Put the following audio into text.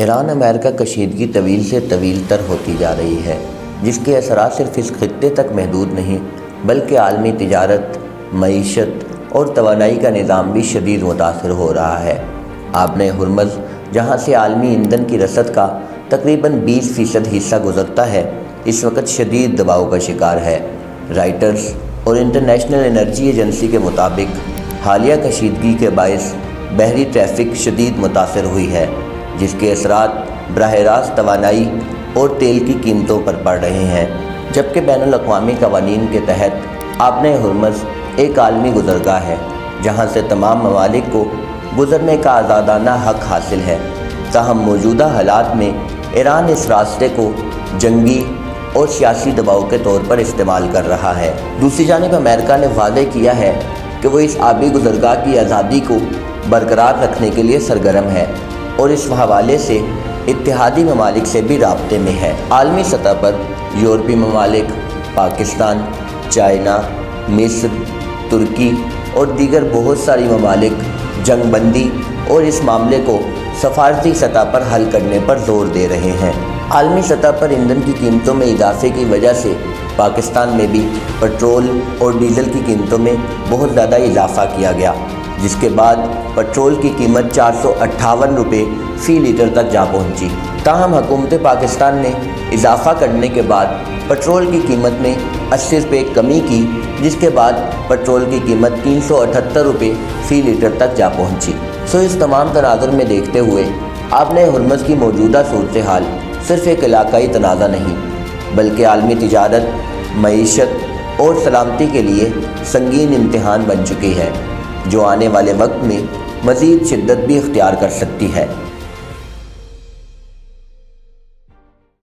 ایران امریکہ کشیدگی طویل سے طویل تر ہوتی جا رہی ہے، جس کے اثرات صرف اس خطے تک محدود نہیں بلکہ عالمی تجارت، معیشت اور توانائی کا نظام بھی شدید متاثر ہو رہا ہے۔ آبِ ہرمز، جہاں سے عالمی ایندھن کی رسد کا تقریباً 20% حصہ گزرتا ہے، اس وقت شدید دباؤ کا شکار ہے۔ رائٹرز اور انٹرنیشنل انرجی ایجنسی کے مطابق حالیہ کشیدگی کے باعث بحری ٹریفک شدید متاثر ہوئی ہے، جس کے اثرات براہ راست توانائی اور تیل کی قیمتوں پر پڑ رہے ہیں، جبکہ بین الاقوامی قوانین کے تحت آبِ ہرمز ایک عالمی گزرگاہ ہے جہاں سے تمام ممالک کو گزرنے کا آزادانہ حق حاصل ہے۔ تاہم موجودہ حالات میں ایران اس راستے کو جنگی اور سیاسی دباؤ کے طور پر استعمال کر رہا ہے۔ دوسری جانب امریکہ نے واضح کیا ہے کہ وہ اس آبی گزرگاہ کی آزادی کو برقرار رکھنے کے لیے سرگرم ہے اور اس حوالے سے اتحادی ممالک سے بھی رابطے میں ہے۔ عالمی سطح پر یورپی ممالک، پاکستان، چائنا، مصر، ترکی اور دیگر بہت ساری ممالک جنگ بندی اور اس معاملے کو سفارتی سطح پر حل کرنے پر زور دے رہے ہیں۔ عالمی سطح پر ایندھن کی قیمتوں میں اضافے کی وجہ سے پاکستان میں بھی پٹرول اور ڈیزل کی قیمتوں میں بہت زیادہ اضافہ کیا گیا، جس کے بعد پٹرول کی قیمت 458 روپے فی لیٹر تک جا پہنچی۔ تاہم حکومت پاکستان نے اضافہ کرنے کے بعد پٹرول کی قیمت میں 80 روپے کمی کی، جس کے بعد پٹرول کی قیمت 378 روپے فی لیٹر تک جا پہنچی۔ اس تمام تناظر میں دیکھتے ہوئے آبِ ہرمز کی موجودہ صورتحال صرف ایک علاقائی تنازع نہیں بلکہ عالمی تجارت، معیشت اور سلامتی کے لیے سنگین امتحان بن چکی ہے، جو آنے والے وقت میں مزید شدت بھی اختیار کر سکتی ہے۔